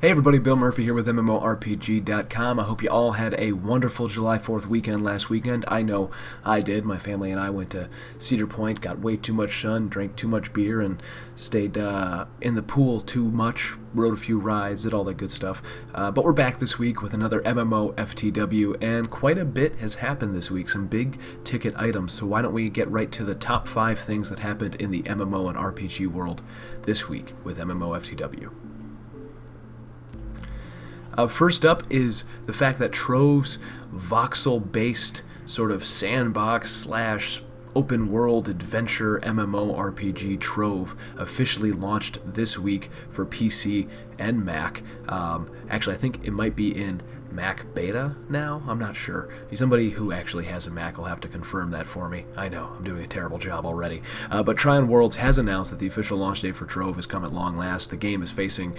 Hey everybody, Bill Murphy here with MMORPG.com. I hope you all had a wonderful July 4th weekend last weekend. I know I did. My family and I went to Cedar Point, got way too much sun, drank too much beer, and stayed in the pool too much, rode a few rides, did all that good stuff. But we're back this week with another MMOFTW, and quite a bit has happened this week, some big ticket items. So why don't we get right to the top 5 things that happened in the MMO and RPG world this week with MMOFTW. First up is the fact that Trove's voxel-based sort of sandbox slash open world adventure MMORPG Trove officially launched this week for PC and Mac. Actually, I think it might be in Mac beta now? I'm not sure. Somebody who actually has a Mac will have to confirm that for me. I know, I'm doing a terrible job already. But Tryon Worlds has announced that the official launch date for Trove has come at long last. The game is facing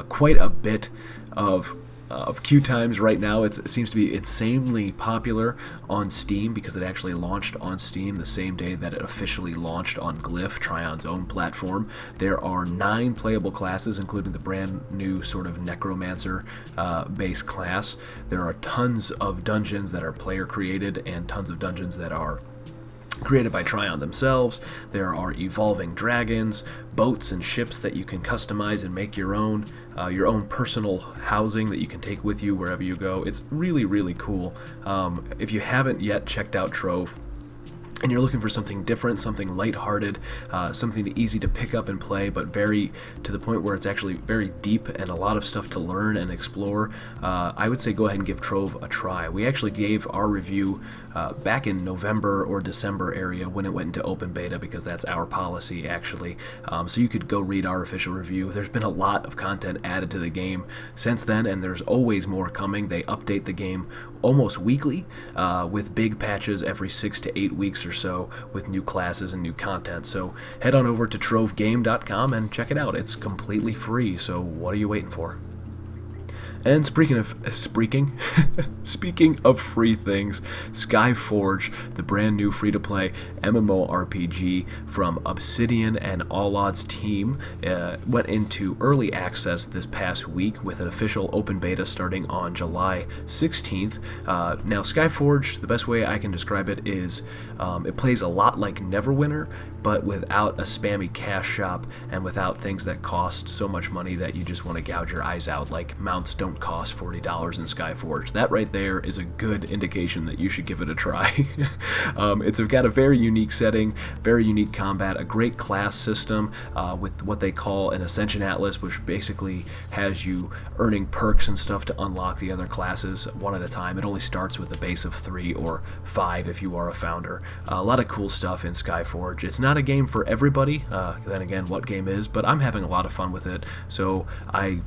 quite a bit of queue times right now. It seems to be insanely popular on Steam because it actually launched on Steam the same day that it officially launched on Glyph, Tryon's own platform. There are 9 playable classes, including the brand new sort of necromancer based class. There are tons of dungeons that are player created and tons of dungeons that are created by Tryon themselves. There are evolving dragons, boats and ships that you can customize and make your own personal housing that you can take with you wherever you go. It's really, really cool. If you haven't yet checked out Trove, and you're looking for something different, something lighthearted, something easy to pick up and play, but very to the point where it's actually very deep and a lot of stuff to learn and explore, I would say go ahead and give Trove a try. We actually gave our review back in November or December area when it went into open beta, because that's our policy actually. So you could go read our official review. There's been a lot of content added to the game since then, and there's always more coming. They update the game almost weekly with big patches every 6 to 8 weeks or so with new classes and new content. So head on over to trovegame.com and check it out. It's completely free, so what are you waiting for? And speaking of free things, Skyforge, the brand new free-to-play MMORPG from Obsidian and All Odds team, went into early access this past week with an official open beta starting on July 16th. Now, Skyforge, the best way I can describe it is it plays a lot like Neverwinter, but without a spammy cash shop and without things that cost so much money that you just want to gouge your eyes out, like mounts don't cost $40 in Skyforge. That right there is a good indication that you should give it a try. It's got a very unique setting, very unique combat, a great class system with what they call an Ascension Atlas, which basically has you earning perks and stuff to unlock the other classes one at a time. It only starts with a base of 3 or 5 if you are a founder. A lot of cool stuff in Skyforge. It's not a game for everybody, then again, what game is, but I'm having a lot of fun with it, so I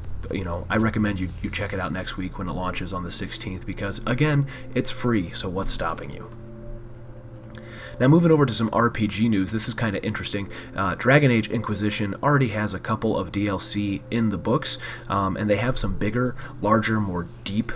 recommend you check it out next week when it launches on the 16th, because again, it's free, so what's stopping you? Now, moving over to some RPG news, this is kind of interesting. Dragon Age Inquisition already has a couple of DLC in the books, and they have some bigger, larger, more deep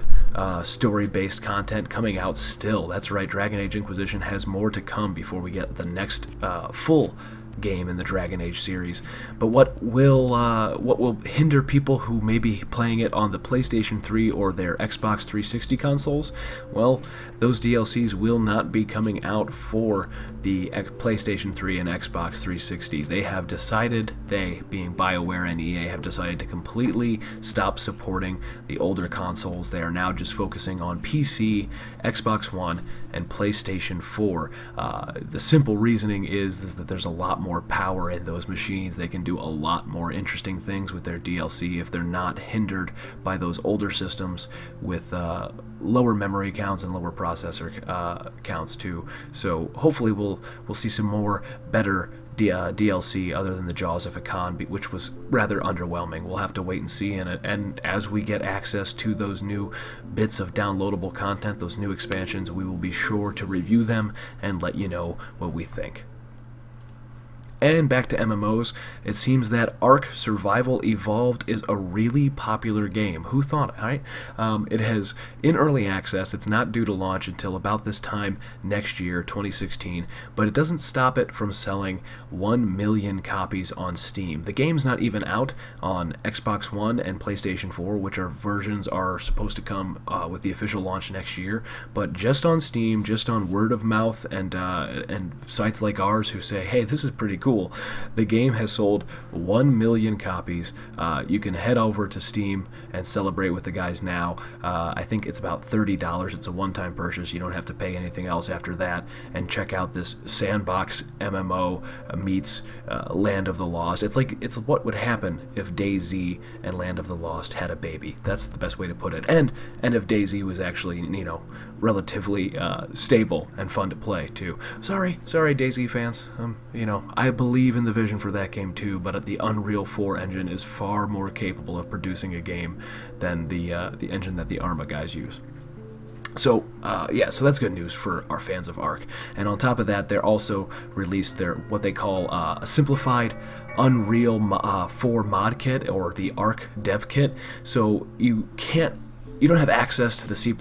story-based content coming out still. That's right, Dragon Age Inquisition has more to come before we get the next full game in the Dragon Age series. But what will hinder people who may be playing it on the PlayStation 3 or their Xbox 360 consoles? Well, those DLCs will not be coming out for the PlayStation 3 and Xbox 360. They have decided, they being BioWare and EA, have decided to completely stop supporting the older consoles. They are now just focusing on PC, Xbox One, and PlayStation 4. The simple reasoning is that there's a lot more power in those machines. They can do a lot more interesting things with their DLC if they're not hindered by those older systems with lower memory counts and lower processor counts too. So hopefully we'll see some more better DLC other than the Jaws of Hakan, which was rather underwhelming. We'll have to wait and see, and as we get access to those new bits of downloadable content, those new expansions, we will be sure to review them and let you know what we think. And back to MMOs, it seems that Ark Survival Evolved is a really popular game. Who thought, right? It has in early access. It's not due to launch until about this time next year, 2016, but it doesn't stop it from selling 1 million copies on Steam. The game's not even out on Xbox One and PlayStation 4, which are versions are supposed to come with the official launch next year, but just on Steam, just on word of mouth and sites like ours who say, hey, this is pretty cool. The game has sold 1 million copies. You can head over to Steam and celebrate with the guys now. I think it's about $30. It's a one-time purchase. You don't have to pay anything else after that. And check out this sandbox MMO meets Land of the Lost. It's what would happen if DayZ and Land of the Lost had a baby. That's the best way to put it. And if DayZ was actually, relatively stable and fun to play too. Sorry DayZ fans. I believe in the vision for that game too, but the Unreal 4 engine is far more capable of producing a game than the engine that the Arma guys use. So so that's good news for our fans of Ark. And on top of that, they're also released their what they call a simplified Unreal 4 mod kit, or the Ark dev kit. So you don't have access to the C++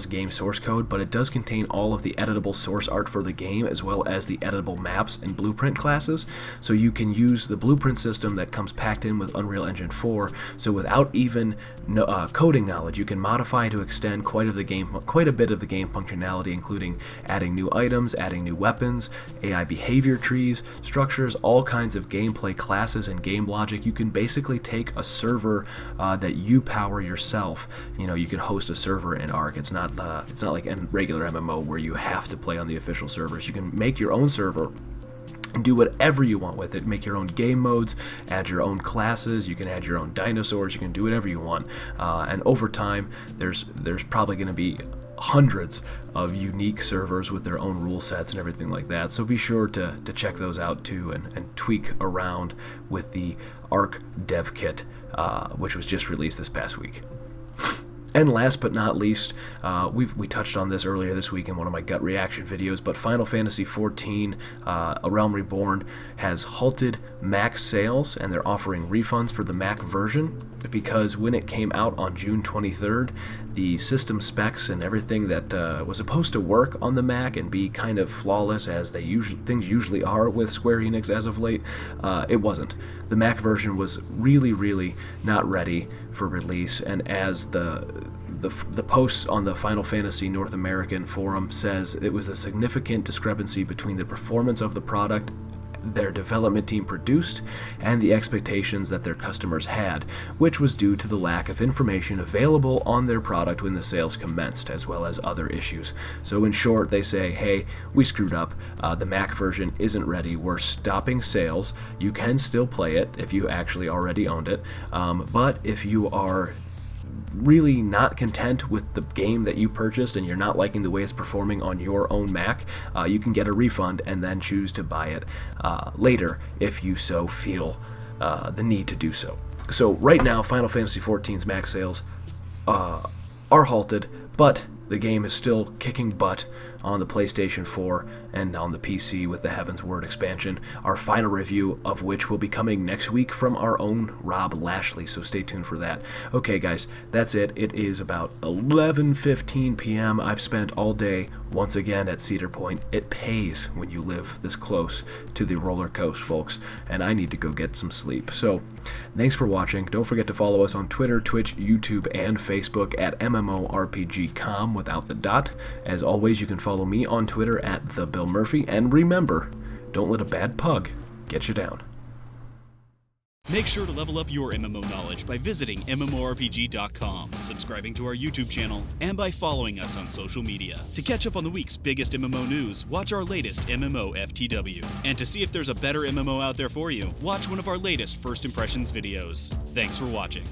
game source code, but it does contain all of the editable source art for the game, as well as the editable maps and blueprint classes. So you can use the blueprint system that comes packed in with Unreal Engine 4. So without even coding knowledge, you can modify to extend quite a bit of the game functionality, including adding new items, adding new weapons, AI behavior trees, structures, all kinds of gameplay classes and game logic. You can basically take a server that you power yourself. You can host a server in Ark. It's not like a regular MMO where you have to play on the official servers. You can make your own server and do whatever you want with it. Make your own game modes, add your own classes, you can add your own dinosaurs, you can do whatever you want. And over time, there's probably going to be hundreds of unique servers with their own rule sets and everything like that. So be sure to check those out too and tweak around with the Ark dev kit, which was just released this past week. And last but not least, we touched on this earlier this week in one of my gut reaction videos, but Final Fantasy XIV, A Realm Reborn, has halted Mac sales, and they're offering refunds for the Mac version, because when it came out on June 23rd, the system specs and everything that was supposed to work on the Mac and be kind of flawless, as things usually are with Square Enix as of late, it wasn't. The Mac version was really not ready for release, and as the posts on the Final Fantasy North American forum says, it was a significant discrepancy between the performance of the product their development team produced and the expectations that their customers had, which was due to the lack of information available on their product when the sales commenced, as well as other issues. So in short, they say, hey, we screwed up, the Mac version isn't ready, we're stopping sales. You can still play it if you actually already owned it, but if you are really not content with the game that you purchased and you're not liking the way it's performing on your own Mac, you can get a refund and then choose to buy it later if you so feel the need to do so. So right now, Final Fantasy XIV's Mac sales are halted, but the game is still kicking butt on the PlayStation 4 and on the PC with the Heaven's Word expansion, our final review of which will be coming next week from our own Rob Lashley, so stay tuned for that. Okay guys, that's it. It is about 11:15 p.m. I've spent all day once again at Cedar Point. It pays when you live this close to the roller coast, folks, and I need to go get some sleep. So thanks for watching. Don't forget to follow us on Twitter, Twitch, YouTube, and Facebook at MMORPG.com without the dot. As always, you can follow me on Twitter at TheBillMurphy, and remember, don't let a bad pug get you down. Make sure to level up your MMO knowledge by visiting MMORPG.com, subscribing to our YouTube channel, and by following us on social media. To catch up on the week's biggest MMO news, watch our latest MMOFTW. And to see if there's a better MMO out there for you, watch one of our latest First Impressions videos. Thanks for watching.